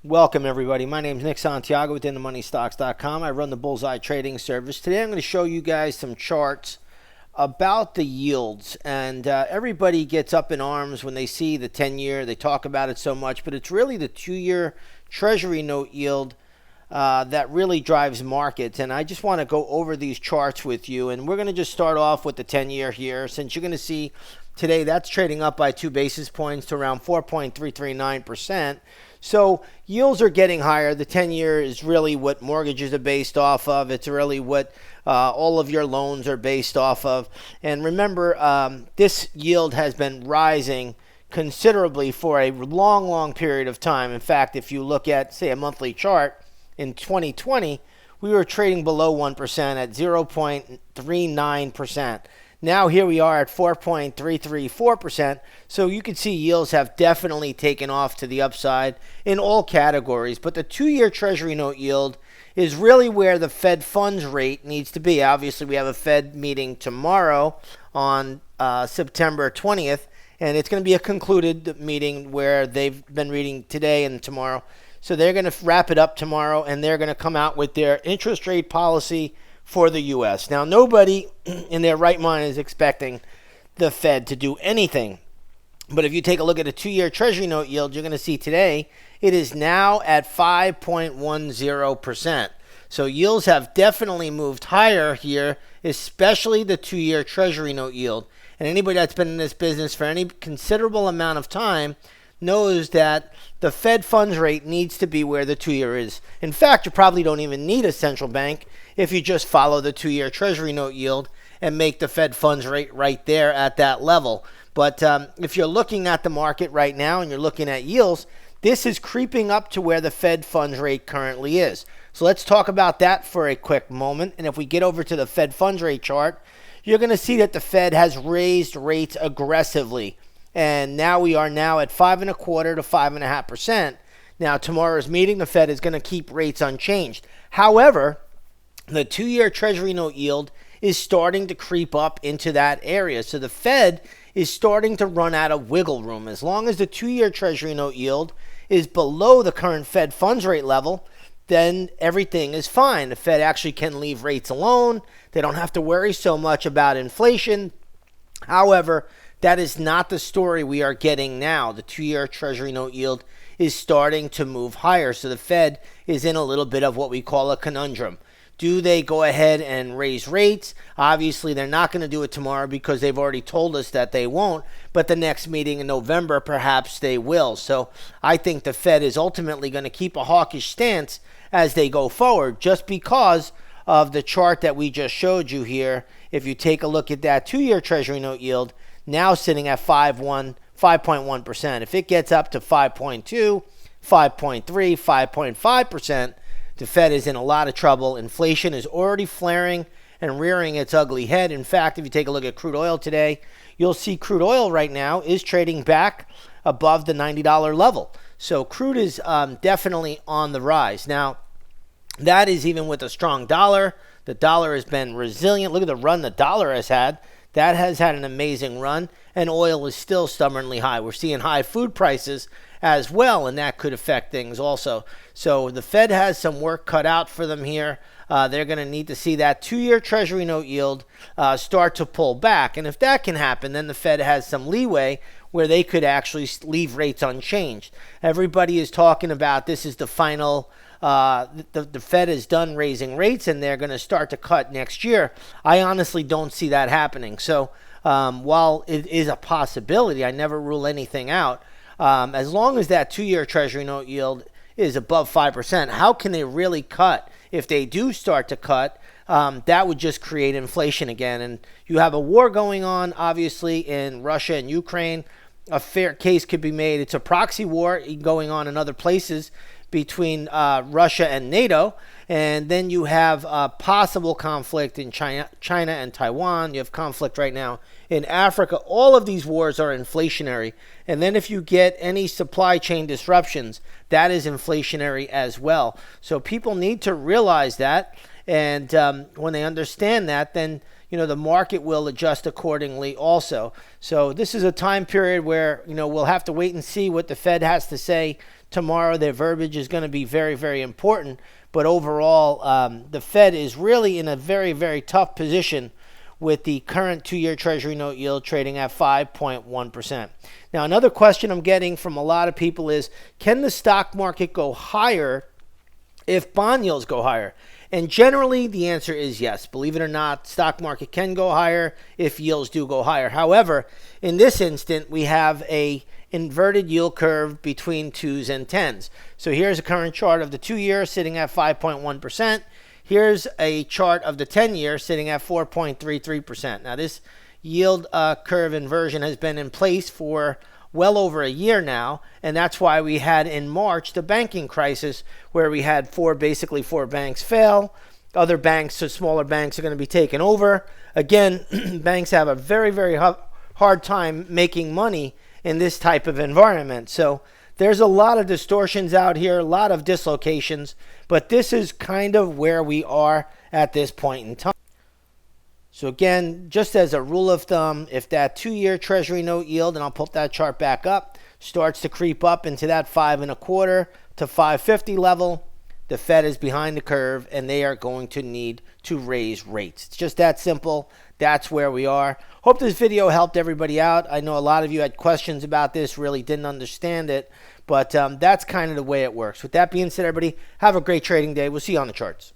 Welcome, everybody. My name is Nick Santiago with InTheMoneyStocks.com. I run the Bullseye Trading Service. Today, I'm going to show you guys some charts about the yields. And everybody gets up in arms when they see the 10-year. They talk about it so much, but it's really the 2-year Treasury note yield that really drives markets. And I just want to go over these charts with you. And we're going to just start off with the 10-year here, since you're going to see today that's trading up by 2 basis points to around 4.339%. So yields are getting higher. The 10-year is really what mortgages are based off of. It's really what all of your loans are based off of. And remember, this yield has been rising considerably for a long period of time. In fact, if you look at, say, a monthly chart in 2020, we were trading below 1% at 0.39%. Now here we are at 4.334%. So you can see yields have definitely taken off to the upside in all categories. But the 2-year Treasury note yield is really where the Fed funds rate needs to be. Obviously, we have a Fed meeting tomorrow on September 20th. And it's going to be a concluded meeting where they've been reading today and tomorrow. So they're going to wrap it up tomorrow, and they're going to come out with their interest rate policy for the U.S. Now, nobody in their right mind is expecting the Fed to do anything. But if you take a look at a 2-year Treasury note yield, you're going to see today it is now at 5.10%. So yields have definitely moved higher here, especially the 2-year Treasury note yield. And anybody that's been in this business for any considerable amount of time knows that the Fed funds rate needs to be where the 2-year is. In fact, you probably don't even need a central bank if you just follow the 2-year Treasury note yield and make the Fed funds rate right there at that level. But if you're looking at the market right now and you're looking at yields, this is creeping up to where the Fed funds rate currently is. So let's talk about that for a quick moment. And if we get over to the Fed funds rate chart, you're going to see that the Fed has raised rates aggressively. And now we are now at 5.25 to 5.5%. Now, tomorrow's meeting, the Fed is going to keep rates unchanged. However, the 2-year Treasury note yield is starting to creep up into that area. So the Fed is starting to run out of wiggle room. As long as the 2-year Treasury note yield is below the current Fed funds rate level, then everything is fine. The Fed actually can leave rates alone. They don't have to worry so much about inflation. However, that is not the story we are getting now. The 2-year Treasury note yield is starting to move higher. So the Fed is in a little bit of what we call a conundrum. Do they go ahead and raise rates? Obviously, they're not going to do it tomorrow because they've already told us that they won't. But the next meeting in November, perhaps they will. So I think the Fed is ultimately going to keep a hawkish stance as they go forward, just because of the chart that we just showed you here. If you take a look at that 2-year Treasury note yield, now sitting at 5.1%. If it gets up to 5.2, 5.3, 5.5%, the Fed is in a lot of trouble. Inflation is already flaring and rearing its ugly head. In fact, if you take a look at crude oil today, you'll see crude oil right now is trading back above the $90 level. So crude is definitely on the rise. Now, that is even with a strong dollar. The dollar has been resilient. Look at the run the dollar has had. That has had an amazing run, and oil is still stubbornly high. We're seeing high food prices as well, and that could affect things also. So the Fed has some work cut out for them here. They're going to need to see that 2-year Treasury note yield start to pull back. And if that can happen, then the Fed has some leeway where they could actually leave rates unchanged. Everybody is talking about this is the final. The Fed is done raising rates and they're going to start to cut next year. I honestly don't see that happening. So while it is a possibility, I never rule anything out. As long as that 2-year Treasury note yield is above 5%, how can they really cut? If they do start to cut, that would just create inflation again. And you have a war going on, obviously, in Russia and Ukraine. A fair case could be made. It's a proxy war going on in other places between Russia and NATO. And then you have possible conflict in China and Taiwan. You have conflict right now in Africa. All of these wars are inflationary. And then if you get any supply chain disruptions, that is inflationary as well. So people need to realize that. And when they understand that, then the market will adjust accordingly also. So this is a time period where, we'll have to wait and see what the Fed has to say tomorrow. Their verbiage is going to be very, very important. But overall, the Fed is really in a very, very tough position with the current 2-year Treasury note yield trading at 5.1%. Now, another question I'm getting from a lot of people is, can the stock market go higher if bond yields go higher? And generally, the answer is yes. Believe it or not, stock market can go higher if yields do go higher. However, in this instant, we have a inverted yield curve between 2s and 10s. So here's a current chart of the 2-year sitting at 5.1%. Here's a chart of the 10-year sitting at 4.33%. Now, this yield curve inversion has been in place for well over a year now, and that's why we had in March the banking crisis, where we had basically four banks fail. Other banks, so smaller banks, are going to be taken over. Again, banks have a very, very hard time making money in this type of environment. So there's a lot of distortions out here, a lot of dislocations, but this is kind of where we are at this point in time. So again, just as a rule of thumb, if that 2-year Treasury note yield, and I'll put that chart back up, starts to creep up into that 5.25 to 5.50 level, the Fed is behind the curve and they are going to need to raise rates. It's just that simple. That's where we are. Hope this video helped everybody out. I know a lot of you had questions about this, really didn't understand it, but that's kind of the way it works. With that being said, everybody, have a great trading day. We'll see you on the charts.